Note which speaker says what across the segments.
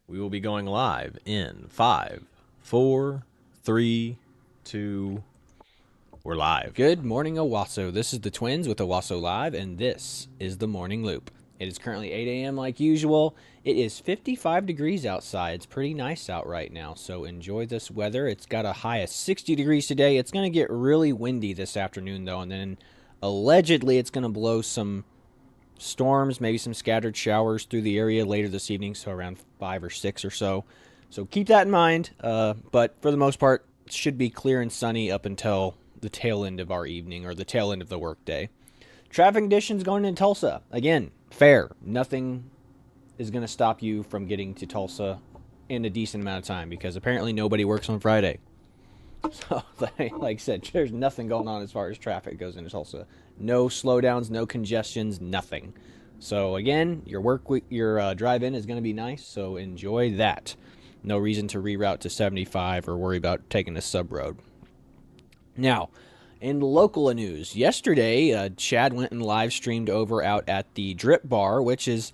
Speaker 1: We will be going live in 5, 4, 3, 2. We're live.
Speaker 2: Good morning, Owasso. This is the Twins with Owasso Live, and this is the Morning Loop. It is currently 8 a.m. like usual. It is 55 degrees outside. It's pretty nice out right now, so enjoy this weather. It's got a high of 60 degrees today. It's going to get really windy this afternoon, though, and then allegedly it's going to blow some storms, maybe some scattered showers through the area later this evening, so around 5 or 6 or so. So keep that in mind, but for the most part, it should be clear and sunny up until the tail end of our evening or the tail end of the workday. Traffic conditions going into Tulsa. Again, fair. Nothing is going to stop you from getting to Tulsa in a decent amount of time because apparently nobody works on Friday. So, like I said, there's nothing going on as far as traffic goes into Tulsa. No slowdowns, no congestions, nothing. So again, your drive-in is going to be nice, so enjoy that. No reason to reroute to 75 or worry about taking a sub-road. Now, in local news, yesterday, Chad went and live streamed over out at the Drip Bar, which is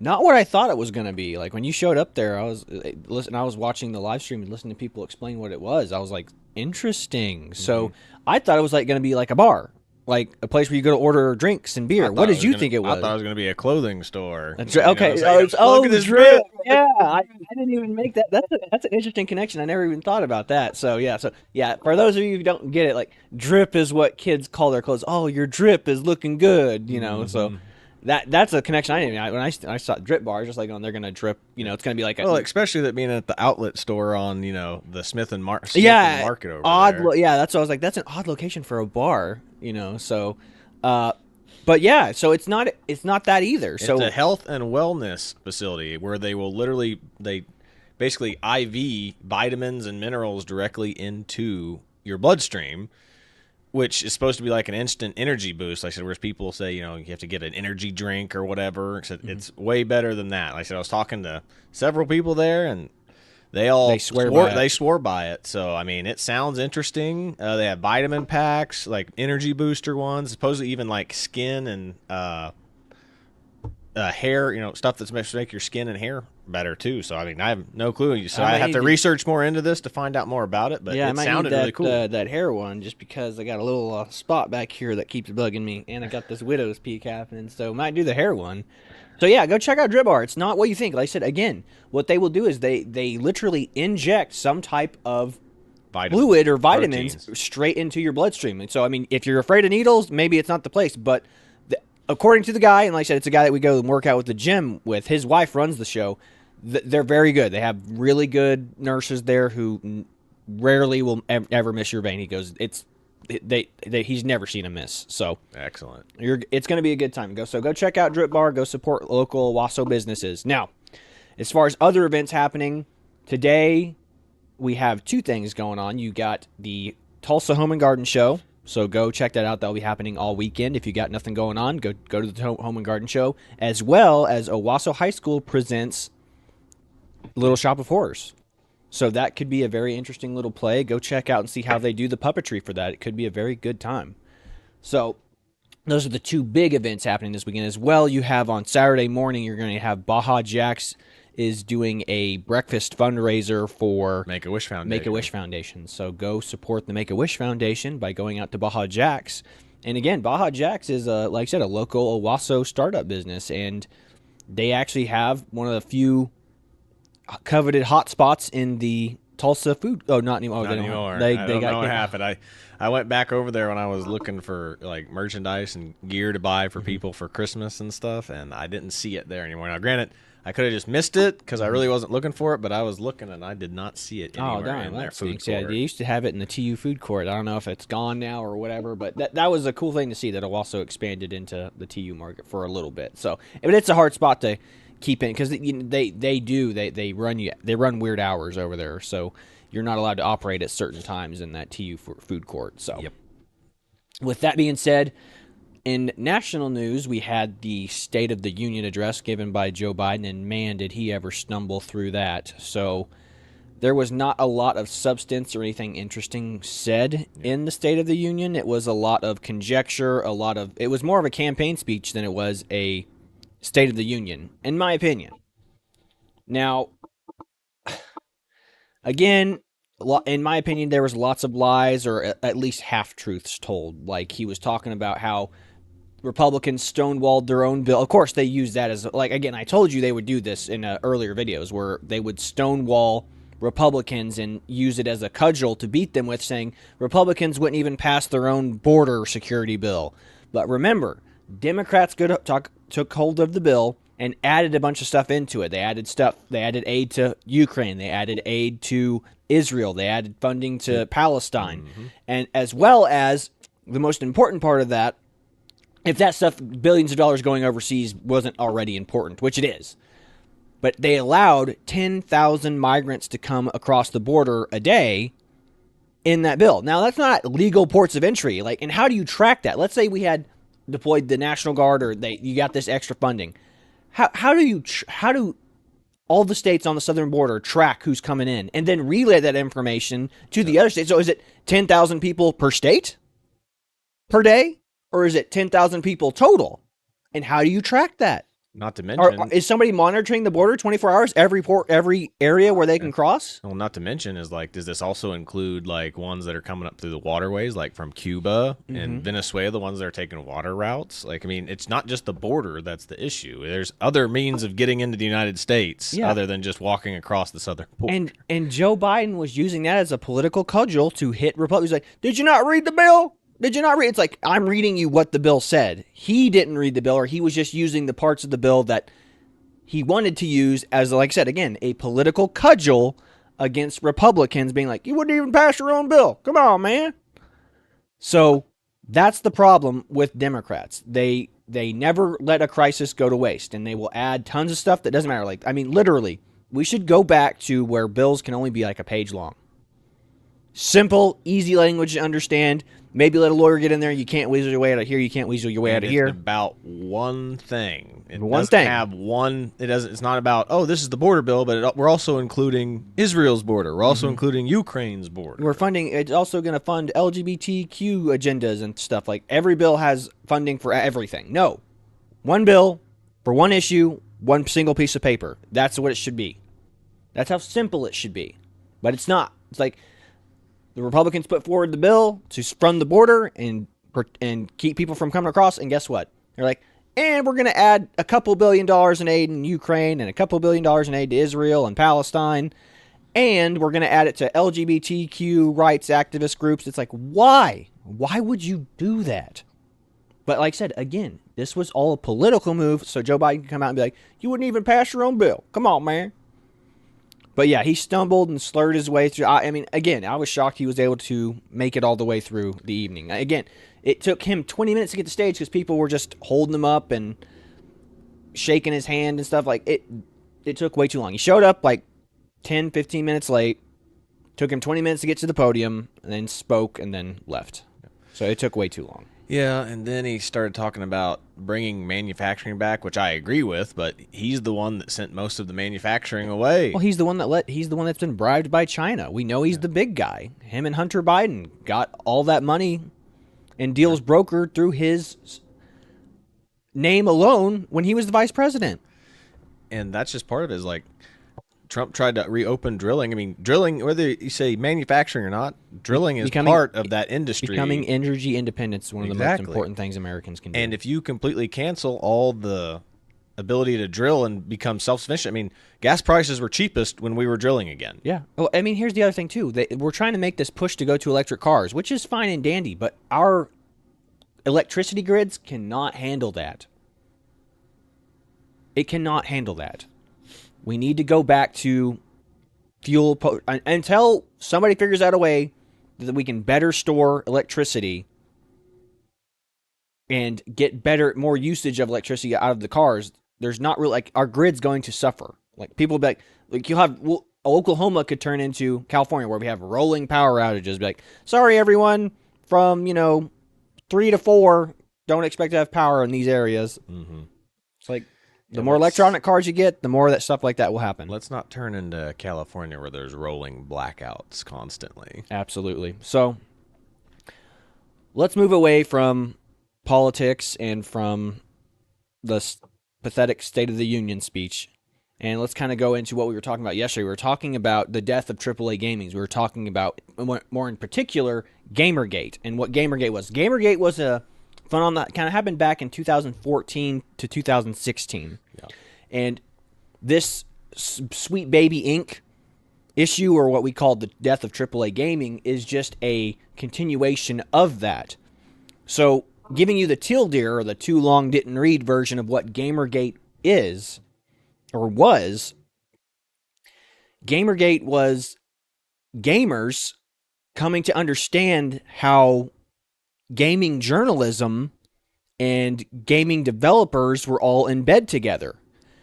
Speaker 2: not what I thought it was going to be. Like when you showed up there, I was watching the live stream and listening to people explain what it was. I was like, interesting. So I thought it was like going to be like a bar, like a place where you go to order drinks and beer. What did you think it was?
Speaker 1: I thought it was going to be a clothing store.
Speaker 2: Okay.
Speaker 1: Look at this
Speaker 2: Drip. Yeah, I didn't even make that. That's an interesting connection. I never even thought about that. So yeah. For those of you who don't get it, like drip is what kids call their clothes. Oh, your drip is looking good. So. That's a connection I didn't. When I saw Drip Bar, just like, they're gonna drip. It's gonna be like
Speaker 1: especially that being at the outlet store on the Smith and Market over
Speaker 2: odd.
Speaker 1: there.
Speaker 2: Yeah, that's what I was like. That's an odd location for a bar. So, but yeah, so it's not that either. So
Speaker 1: it's a health and wellness facility where they basically IV vitamins and minerals directly into your bloodstream, which is supposed to be like an instant energy boost. Like I said, whereas people say, you have to get an energy drink or whatever. It's way better than that. Like I said, I was talking to several people there, and they swore by it. So, I mean, it sounds interesting. They have vitamin packs, like energy booster ones, supposedly even like skin and hair, stuff that's supposed to make your skin and hair better too. So I mean, I have no clue. So I have to research more into this to find out more about it. But
Speaker 2: yeah,
Speaker 1: it sounded really cool.
Speaker 2: That hair one, just because I got a little spot back here that keeps bugging me, and I got this widow's peak happening, so might do the hair one. So yeah, go check out Drip Bar. It's not what you think. Like I said, again, what they will do is they literally inject some type of fluid or vitamins straight into your bloodstream. And so I mean, if you're afraid of needles, maybe it's not the place, but according to the guy, and like I said, it's a guy that we go and work out with the gym with. His wife runs the show. They're very good. They have really good nurses there who rarely will ever miss your vein. He goes, he's never seen a miss. So
Speaker 1: excellent.
Speaker 2: It's going to be a good time. Go check out Drip Bar. Go support local Owasso businesses. Now, as far as other events happening today, we have two things going on. You got the Tulsa Home and Garden Show. So go check that out. That'll be happening all weekend. If you got nothing going on, go to the Home and Garden Show, as well as Owasso High School presents Little Shop of Horrors. So that could be a very interesting little play. Go check out and see how they do the puppetry for that. It could be a very good time. So those are the two big events happening this weekend. As well, you have on Saturday morning, you're going to have Baja Jax is doing a breakfast fundraiser for
Speaker 1: Make-A-Wish Foundation.
Speaker 2: Make-A-Wish Foundation. So go support the Make-A-Wish Foundation by going out to Baja Jax. And again, Baja Jax is, like I said, a local Owasso startup business, and they actually have one of the few coveted hot spots in the Tulsa food. Oh, not anymore.
Speaker 1: Not anymore.
Speaker 2: They
Speaker 1: don't know what happened. I went back over there when I was looking for like merchandise and gear to buy for people for Christmas and stuff, and I didn't see it there anymore. Now, granted, I could have just missed it because I really wasn't looking for it, but I was looking and I did not see it anywhere in their food court.
Speaker 2: Yeah, they used to have it in the TU food court. I don't know if it's gone now or whatever, but that was a cool thing to see that Owasso expanded into the TU market for a little bit. So, but it's a hard spot to keep in because they run weird hours over there, so you're not allowed to operate at certain times in that TU food court. So,
Speaker 1: yep.
Speaker 2: With that being said, in national news, we had the State of the Union address given by Joe Biden, and man, did he ever stumble through that. So there was not a lot of substance or anything interesting said in the State of the Union. It was a lot of conjecture, it was more of a campaign speech than it was a State of the Union, in my opinion. Now, Again, in my opinion, there was lots of lies or at least half-truths told. Like, he was talking about how Republicans stonewalled their own bill. Of course, they use that as, like, again, I told you they would do this in earlier videos where they would stonewall Republicans and use it as a cudgel to beat them with, saying Republicans wouldn't even pass their own border security bill. But remember, Democrats took hold of the bill and added a bunch of stuff into it. They added aid to Ukraine. They added aid to Israel. They added funding to Palestine. And as well as the most important part of that, if that stuff, billions of dollars going overseas, wasn't already important, which it is, but they allowed 10,000 migrants to come across the border a day in that bill. Now, that's not legal ports of entry. Like, and how do you track that? Let's say we had deployed the National Guard, or you got this extra funding. How do all the states on the southern border track who's coming in and then relay that information to the other states? So is it 10,000 people per state per day? Or is it 10,000 people total? And how do you track that?
Speaker 1: Not to mention,
Speaker 2: is somebody monitoring the border 24 hours, every port, every area where they can cross?
Speaker 1: Well, not to mention is, like, does this also include, like, ones that are coming up through the waterways, like from Cuba and Venezuela, the ones that are taking water routes? Like, I mean, it's not just the border that's the issue. There's other means of getting into the United States other than just walking across the southern border.
Speaker 2: And Joe Biden was using that as a political cudgel to hit Republicans. He's like, did you not read the bill? Did you not read? It's like, I'm reading you what the bill said. He didn't read the bill, or he was just using the parts of the bill that he wanted to use as, like I said, again, a political cudgel against Republicans, being like, you wouldn't even pass your own bill. Come on, man. So that's the problem with Democrats. They never let a crisis go to waste, and they will add tons of stuff that doesn't matter. Like, I mean, literally, we should go back to where bills can only be like a page long. Simple, easy language to understand. Maybe let a lawyer get in there. You can't weasel your way out of here. You can't weasel your way out of here.
Speaker 1: It's about one thing. It doesn't have one. It doesn't. It's not about, oh, this is the border bill, but we're also including Israel's border. We're also including Ukraine's border.
Speaker 2: We're funding. It's also going to fund LGBTQ agendas and stuff. Like, every bill has funding for everything. No, one bill for one issue, one single piece of paper. That's what it should be. That's how simple it should be. But it's not. It's like, the Republicans put forward the bill to fund the border and keep people from coming across, and guess what? They're like, and we're going to add a couple $1 billion in aid in Ukraine and a couple $1 billion in aid to Israel and Palestine, and we're going to add it to LGBTQ rights activist groups. It's like, why? Why would you do that? But like I said, again, this was all a political move, so Joe Biden can come out and be like, you wouldn't even pass your own bill. Come on, man. But yeah, he stumbled and slurred his way through. I mean, again, I was shocked he was able to make it all the way through the evening. Again, it took him 20 minutes to get to stage because people were just holding him up and shaking his hand and stuff. Like, it took way too long. He showed up like 10, 15 minutes late. Took him 20 minutes to get to the podium, and then spoke and then left. So it took way too long.
Speaker 1: Yeah, and then he started talking about bringing manufacturing back, which I agree with, but he's the one that sent most of the manufacturing away.
Speaker 2: Well, he's the one that's been bribed by China. We know he's the big guy. Him and Hunter Biden got all that money and deals brokered through his name alone when he was the vice president.
Speaker 1: And that's just part of it. Is like, Trump tried to reopen drilling. I mean, drilling, whether you say manufacturing or not, drilling is part of that industry.
Speaker 2: Becoming energy independent is one of the most important things Americans can do.
Speaker 1: And if you completely cancel all the ability to drill and become self-sufficient, I mean, gas prices were cheapest when we were drilling again.
Speaker 2: Yeah. Well, I mean, here's the other thing, too. We're trying to make this push to go to electric cars, which is fine and dandy, but our electricity grids cannot handle that. It cannot handle that. We need to go back to fuel until somebody figures out a way that we can better store electricity and get more usage of electricity out of the cars. There's not really, like, our grid's going to suffer. Like, people will be like you'll have, Oklahoma could turn into California where we have rolling power outages. Be like, sorry, everyone, from, 3 to 4, don't expect to have power in these areas. Mm-hmm. It's like, the more electronic cars you get, the more that stuff like that will happen.
Speaker 1: Let's not turn into California where there's rolling blackouts constantly.
Speaker 2: Absolutely. So let's move away from politics and from the pathetic State of the Union speech And let's kind of go into what we were talking about yesterday. We were talking about the death of AAA gaming. We were talking about, more in particular, Gamergate and what Gamergate was. Gamergate was a phenomenon that kind of happened back in 2014 to 2016.
Speaker 1: Yeah.
Speaker 2: And this Sweet Baby Inc. issue, or what we call the death of AAA gaming, is just a continuation of that. So, giving you the teal deer, or the too long didn't read version of what Gamergate is, or was, Gamergate was gamers coming to understand how gaming journalism and gaming developers were all in bed together.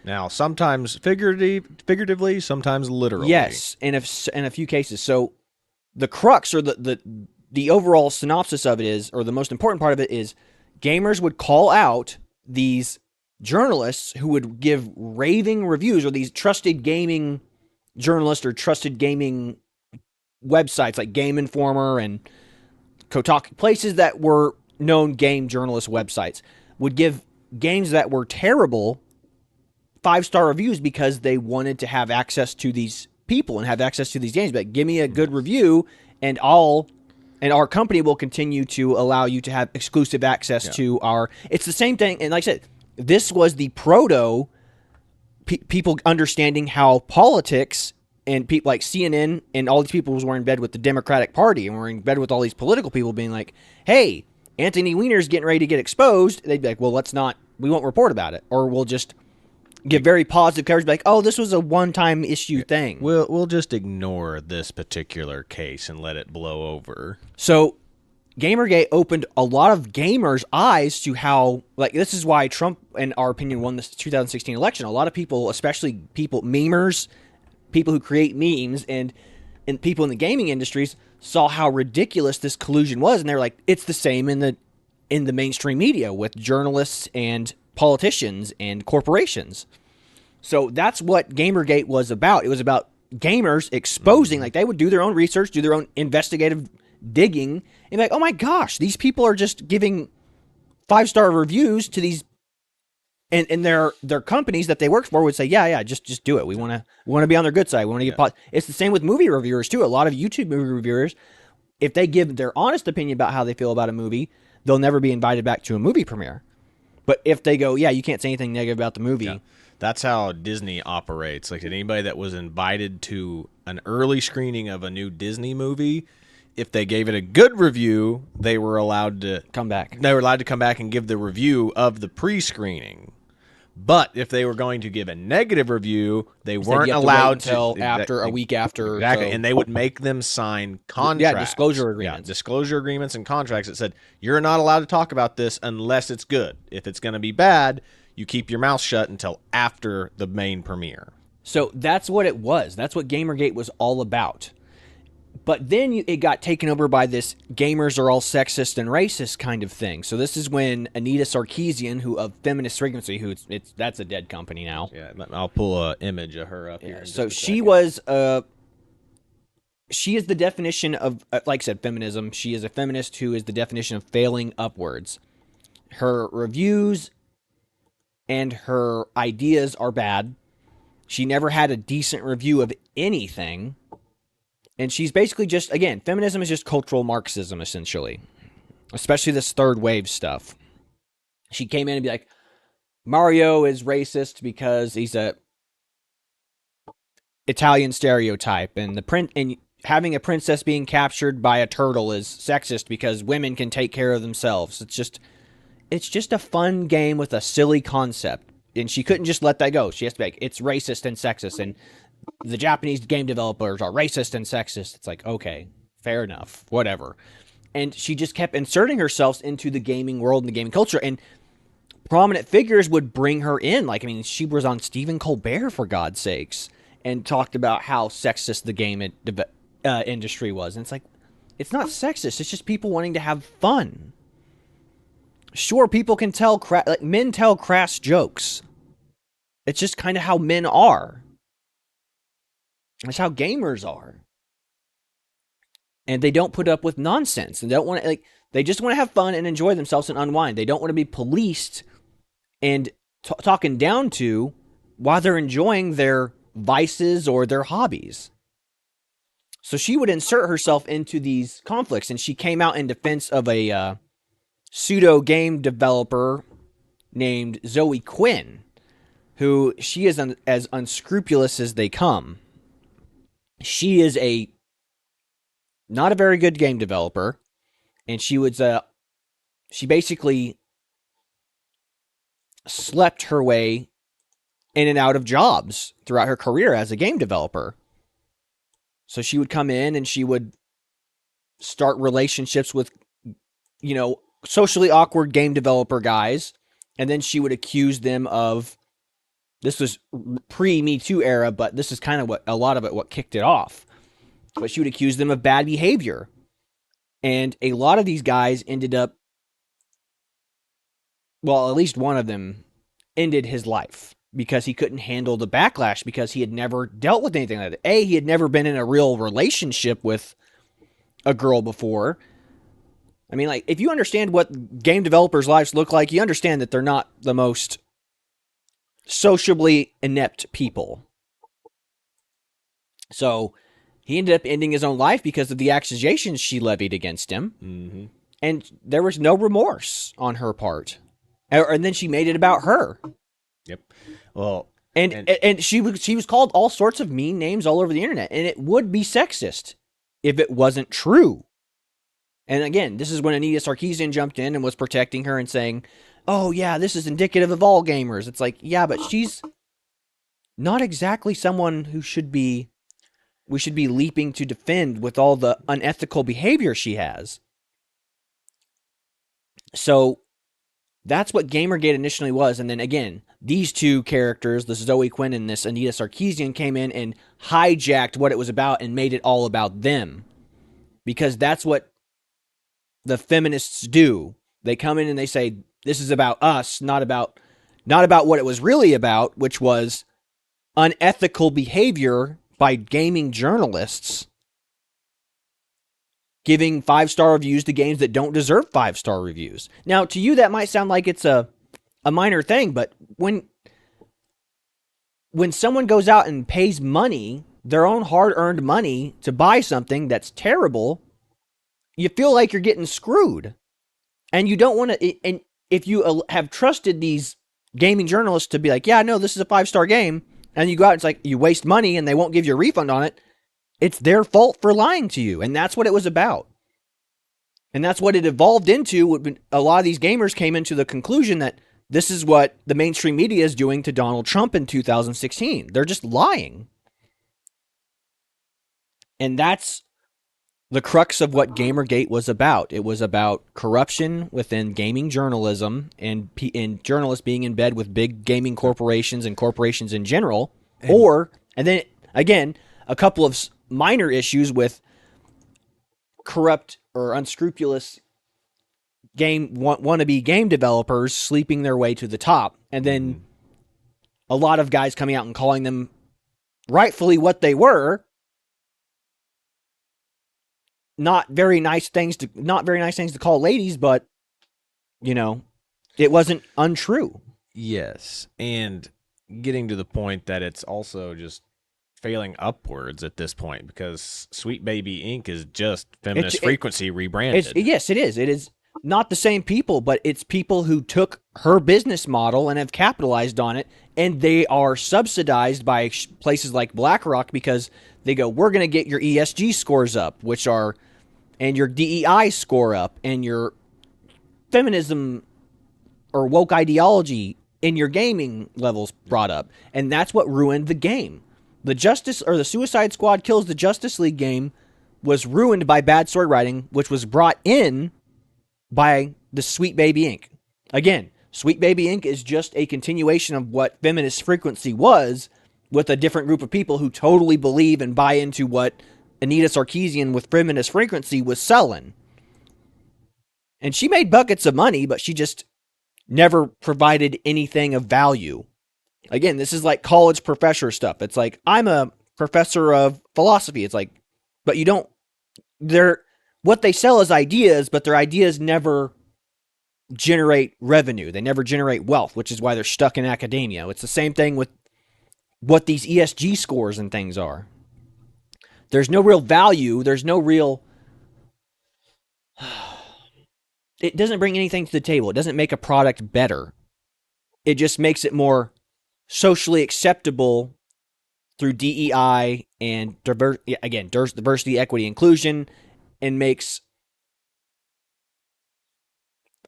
Speaker 1: Now, sometimes figuratively, sometimes literally.
Speaker 2: Yes, in a few cases. So the crux, or the overall synopsis of it is, or the most important part of it is, gamers would call out these journalists who would give raving reviews, or these trusted gaming journalists or trusted gaming websites like Game Informer and Kotaku, places that were known game journalist websites, would give games that were terrible 5-star reviews because they wanted to have access to these people and have access to these games. But give me a good review, and our company will continue to allow you to have exclusive access to our. It's the same thing, and like I said, this was the proto people understanding how politics and people like CNN and all these people were in bed with the Democratic Party, and were in bed with all these political people being like, "Hey, Anthony Weiner's getting ready to get exposed." They'd be like, "Well, we won't report about it, or we'll just give very positive coverage, like, oh, this was a one-time issue thing.
Speaker 1: We'll just ignore this particular case and let it blow over."
Speaker 2: So Gamergate opened a lot of gamers' eyes to how, like, this is why Trump, in our opinion, won this 2016 election. A lot of people, especially memers, people who create memes, and people in the gaming industries, saw how ridiculous this collusion was, and they're like, it's the same in the mainstream media with journalists and politicians and corporations. So that's what Gamergate was about. It was about gamers exposing, like, they would do their own research, do their own investigative digging, and be like, oh my gosh, these people are just giving 5-star reviews to these, and their companies that they work for would say, yeah, just do it. We want to be on their good side. We want to get It's the same with movie reviewers too. A lot of YouTube movie reviewers, if they give their honest opinion about how they feel about a movie, they'll never be invited back to a movie premiere. But if they go, yeah, you can't say anything negative about the movie. Yeah.
Speaker 1: That's how Disney operates. Like, anybody that was invited to an early screening of a new Disney movie, if they gave it a good review, they were allowed to
Speaker 2: come back.
Speaker 1: They were allowed to come back and give the review of the pre-screening. But if they were going to give a negative review, they weren't allowed
Speaker 2: until after a week after.
Speaker 1: Exactly, and they would make them sign contracts.
Speaker 2: Yeah, disclosure agreements.
Speaker 1: Yeah, disclosure agreements and contracts that said, you're not allowed to talk about this unless it's good. If it's going to be bad, you keep your mouth shut until after the main premiere.
Speaker 2: So that's what it was. That's what Gamergate was all about. But then it got taken over by this gamers are all sexist and racist kind of thing. So this is when Anita Sarkeesian, who of Feminist Frequency, that's a dead company now.
Speaker 1: Yeah, I'll pull an image of her up here.
Speaker 2: So she was she is the definition of, like I said, feminism. She is a feminist who is the definition of failing upwards. Her reviews and her ideas are bad. She never had a decent review of anything. And she's basically just, again, feminism is just cultural Marxism, essentially. Especially this third wave stuff. She came in and be like, Mario is racist because he's a Italian stereotype, and and having a princess being captured by a turtle is sexist because women can take care of themselves. It's just a fun game with a silly concept. And she couldn't just let that go. She has to be like, it's racist and sexist, and the Japanese game developers are racist and sexist. It's like, okay, fair enough, whatever. And she just kept inserting herself into the gaming world and the gaming culture, and prominent figures would bring her in. Like, I mean, she was on Stephen Colbert, for God's sakes, and talked about how sexist the game industry was. And it's like, it's not sexist. It's just people wanting to have fun. Sure, people can tell, men tell crass jokes. It's just kind of how men are. That's how gamers are. And they don't put up with nonsense. And don't want to, they just want to have fun and enjoy themselves and unwind. They don't want to be policed and talking down to while they're enjoying their vices or their hobbies. So she would insert herself into these conflicts, and she came out in defense of a pseudo game developer named Zoe Quinn, who she is as unscrupulous as they come. She is not a very good game developer, and she basically slept her way in and out of jobs throughout her career as a game developer. So she would come in and she would start relationships with, socially awkward game developer guys, and then she would accuse them of, this was pre-Me Too era, but this is kind of what kicked it off. But she would accuse them of bad behavior. And a lot of these guys ended up, well, at least one of them ended his life because he couldn't handle the backlash, because he had never dealt with anything like that. He had never been in a real relationship with a girl before. I mean, like, if you understand what game developers' lives look like, you understand that they're not the most sociably inept people. So he ended up ending his own life because of the accusations she levied against him.
Speaker 1: Mm-hmm.
Speaker 2: And there was no remorse on her part. And then she made it about her.
Speaker 1: Yep. Well,
Speaker 2: and she was called all sorts of mean names all over the internet, and it would be sexist if it wasn't true. And again, this is when Anita Sarkeesian jumped in and was protecting her and saying, "Oh yeah, this is indicative of all gamers." It's like, yeah, but she's not exactly someone we should be leaping to defend with all the unethical behavior she has. So that's what Gamergate initially was. And then again, these two characters, this Zoe Quinn and this Anita Sarkeesian, came in and hijacked what it was about and made it all about them. Because that's what the feminists do. They come in and they say, this is about us, not about what it was really about, which was unethical behavior by gaming journalists giving 5-star reviews to games that don't deserve 5-star reviews. Now, to you, that might sound like it's a minor thing, but when someone goes out and pays money, their own hard-earned money, to buy something that's terrible, you feel like you're getting screwed. And you don't want to, and if you have trusted these gaming journalists to be like, yeah, no, this is a 5-star game, and you go out, it's like you waste money and they won't give you a refund on it, it's their fault for lying to you. And that's what it was about. And that's what it evolved into. A lot of these gamers came into the conclusion that this is what the mainstream media is doing to Donald Trump in 2016. They're just lying. And that's the crux of what Gamergate was about. It was about corruption within gaming journalism and journalists being in bed with big gaming corporations and corporations in general. And then, again, a couple of minor issues with corrupt or unscrupulous wannabe game developers sleeping their way to the top. And then a lot of guys coming out and calling them rightfully what they were. Not very nice things to call ladies, but it wasn't untrue.
Speaker 1: Yes. And getting to the point that it's also just failing upwards at this point, because Sweet Baby Inc. is just Feminist Frequency rebranded.
Speaker 2: Yes, it is. It is not the same people, but it's people who took her business model and have capitalized on it, and they are subsidized by places like BlackRock because they go, we're going to get your ESG scores up, and your DEI score up, and your feminism or woke ideology in your gaming levels brought up. And that's what ruined the game. The Suicide Squad Kills the Justice League game was ruined by bad story writing, which was brought in by the Sweet Baby Inc. Again, Sweet Baby Inc. is just a continuation of what Feminist Frequency was, with a different group of people who totally believe and buy into what Anita Sarkeesian with Feminist Frequency was selling. And she made buckets of money, but she just never provided anything of value. Again, this is like college professor stuff. It's like, I'm a professor of philosophy. It's like, but what they sell is ideas, but their ideas never generate revenue. They never generate wealth, which is why they're stuck in academia. It's the same thing with what these ESG scores and things are. There's no real value. There's no real. It doesn't bring anything to the table. It doesn't make a product better. It just makes it more socially acceptable through DEI and diversity, equity, inclusion, and makes,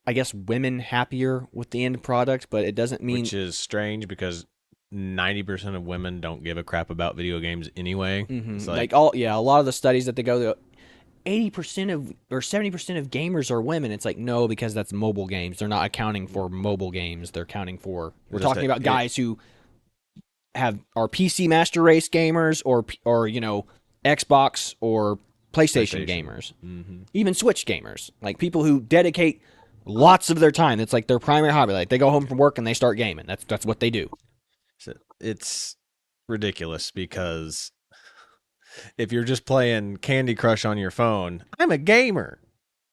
Speaker 2: I guess, women happier with the end product. But it doesn't mean,
Speaker 1: which is strange because 90% of women don't give a crap about video games anyway. It's like
Speaker 2: a lot of the studies that they go, 80% of or 70% of gamers are women. It's like, no, because that's mobile games. They're not accounting for mobile games. They're accounting for, we're talking about guys who are PC Master Race gamers or Xbox or PlayStation gamers, even Switch gamers, like people who dedicate lots of their time. It's like their primary hobby. Like they go home from work and they start gaming. That's what they do.
Speaker 1: It's ridiculous because if you're just playing Candy Crush on your phone, I'm a gamer.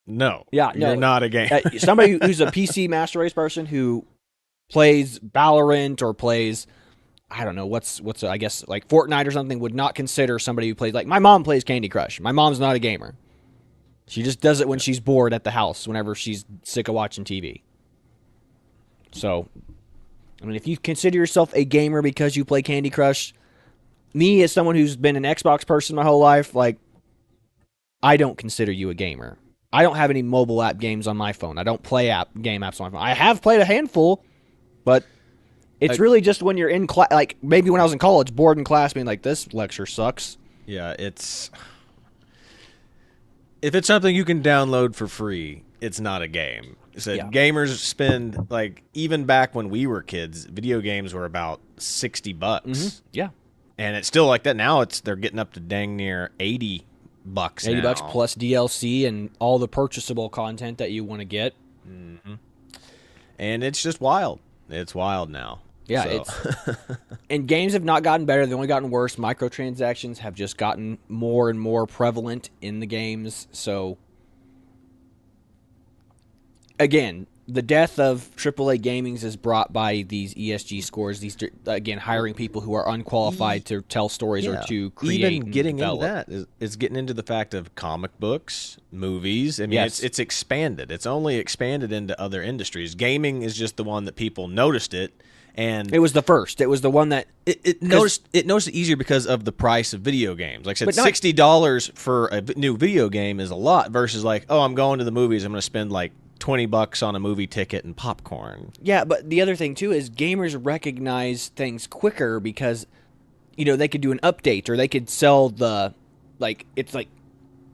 Speaker 1: No, you're not a gamer.
Speaker 2: Somebody who's a PC Master Race person who plays Valorant or plays, I don't know, what's I guess like Fortnite or something, would not consider somebody who plays, like my mom plays Candy Crush. My mom's not a gamer. She just does it when she's bored at the house, whenever she's sick of watching TV. So, I mean, if you consider yourself a gamer because you play Candy Crush, me as someone who's been an Xbox person my whole life, like, I don't consider you a gamer. I don't have any mobile app games on my phone. I don't play game apps on my phone. I have played a handful, but it's really just when you're in class, like maybe when I was in college, bored in class, being like, this lecture sucks.
Speaker 1: Yeah, if it's something you can download for free, it's not a game. So gamers spend, like, even back when we were kids, video games were about $60.
Speaker 2: Mm-hmm. Yeah.
Speaker 1: And it's still like that now. They're getting up to dang near $80
Speaker 2: $80 plus DLC and all the purchasable content that you want to get.
Speaker 1: Mm-hmm. And it's just wild. It's wild now.
Speaker 2: Yeah, and games have not gotten better. They've only gotten worse. Microtransactions have just gotten more and more prevalent in the games. So, again, the death of AAA gamings is brought by these ESG scores. These, again, hiring people who are unqualified to tell stories or to create.
Speaker 1: Even getting into that is getting into the fact of comic books, movies. I mean, it's expanded. It's only expanded into other industries. Gaming is just the one that people noticed it. And
Speaker 2: it was the first. It was the one that
Speaker 1: it noticed it easier because of the price of video games. Like I said, $60 for a new video game is a lot versus like, oh, I'm going to the movies. I'm going to spend like $20 on a movie ticket and popcorn.
Speaker 2: Yeah, but the other thing too is gamers recognize things quicker because, they could do an update or they could sell it's like,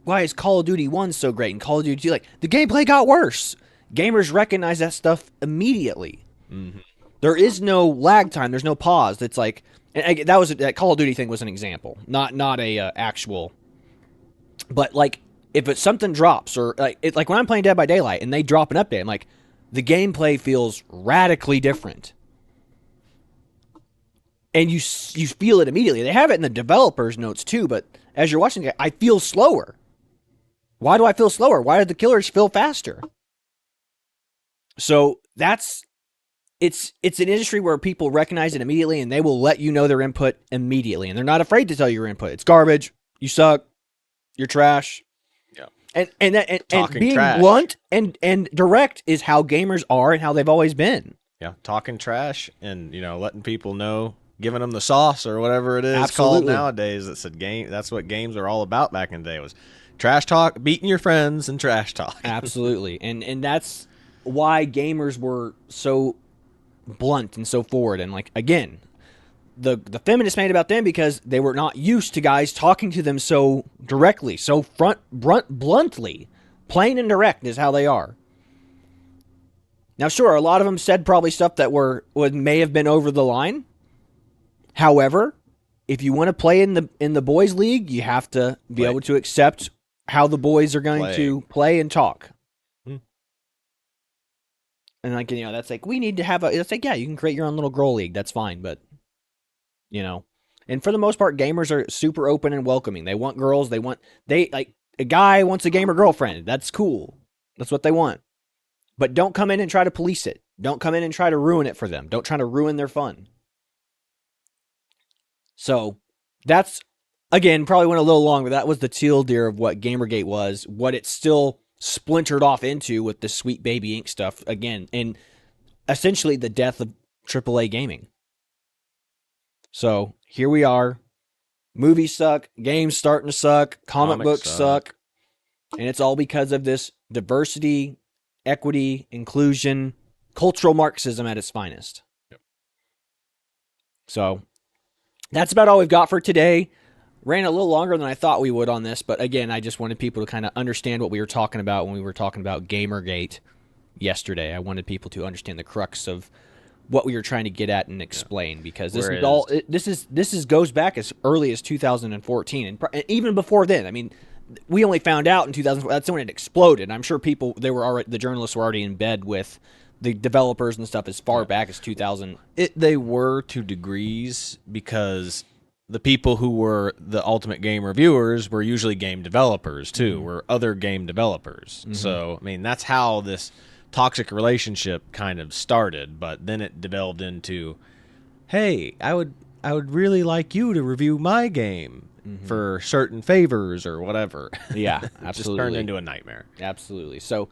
Speaker 2: why is Call of Duty 1 so great and Call of Duty 2, like, the gameplay got worse. Gamers recognize that stuff immediately.
Speaker 1: Mm-hmm.
Speaker 2: There is no lag time. There's no pause. It's like, and that Call of Duty thing was an example, not a actual. But like, if it's something drops or like when I'm playing Dead by Daylight and they drop an update, I'm like, the gameplay feels radically different, and you feel it immediately. They have it in the developers' notes too, but as you're watching it, I feel slower. Why do I feel slower? Why do the killers feel faster? So it's an industry where people recognize it immediately and they will let you know their input immediately. And they're not afraid to tell you your input. It's garbage. You suck. You're trash.
Speaker 1: Yeah.
Speaker 2: And being blunt and direct is how gamers are and how they've always been.
Speaker 1: Yeah. Talking trash and, letting people know, giving them the sauce or whatever it is
Speaker 2: Absolutely.
Speaker 1: called nowadays. That's what games are all about back in the day, was trash talk, beating your friends and trash talk.
Speaker 2: Absolutely. And that's why gamers were so blunt and so forward. And like, again, the feminists made about them because they were not used to guys talking to them so directly, so bluntly. Plain and direct is how they are. Now, sure, a lot of them said probably stuff that may have been over the line. However, if you want to play in the boys' league, you have to be able to accept how the boys are going to play and talk. And like, that's like, we need to have it's like, yeah, you can create your own little girl league. That's fine. But, and for the most part, gamers are super open and welcoming. They want girls. Like a guy wants a gamer girlfriend. That's cool. That's what they want. But don't come in and try to police it. Don't come in and try to ruin it for them. Don't try to ruin their fun. So that's, again, probably went a little long, but that was the teal deer of what Gamergate was, what it still splintered off into with the Sweet Baby Inc. stuff again, and essentially the death of AAA gaming. So here we are. Movies suck, games starting to suck, comic books suck, and it's all because of this diversity, equity, inclusion, cultural Marxism at its finest.
Speaker 1: Yep.
Speaker 2: So that's about all we've got for today. Ran a little longer than I thought we would on this, but again, I just wanted people to kind of understand what we were talking about when we were talking about Gamergate yesterday. I wanted people to understand the crux of what we were trying to get at and explain, because this is all this goes back as early as 2014, and even before then. I mean, we only found out in 2000. That's when it exploded. I'm sure the journalists were already in bed with the developers and stuff as far back as 2000.
Speaker 1: They were to degrees, because the people who were the ultimate game reviewers were usually game developers too, were other game developers. So, I mean, that's how this toxic relationship kind of started, but then it developed into, hey, I would really like you to review my game for certain favors or whatever.
Speaker 2: Yeah, absolutely.
Speaker 1: Just turned into a nightmare.
Speaker 2: Absolutely. So,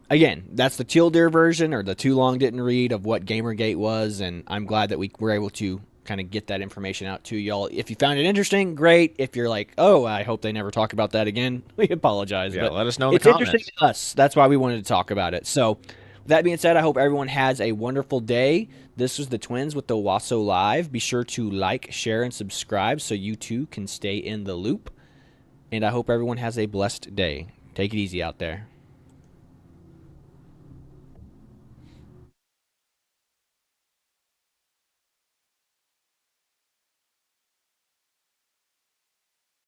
Speaker 2: again, that's the teal deer version, or the too long didn't read, of what Gamergate was, and I'm glad that we were able to kind of get that information out to y'all. If you found it interesting, great. If you're like, oh, I hope they never talk about that again, we apologize.
Speaker 1: Yeah,
Speaker 2: but
Speaker 1: let us know in the
Speaker 2: it's
Speaker 1: comments.
Speaker 2: interesting to us. That's why we wanted to talk about it. So, with that being said, I hope everyone has a wonderful day. This was the Twins with the Owasso Live. Be sure to like, share, and subscribe so you too can stay in the loop. And I hope everyone has a blessed day. Take it easy out there.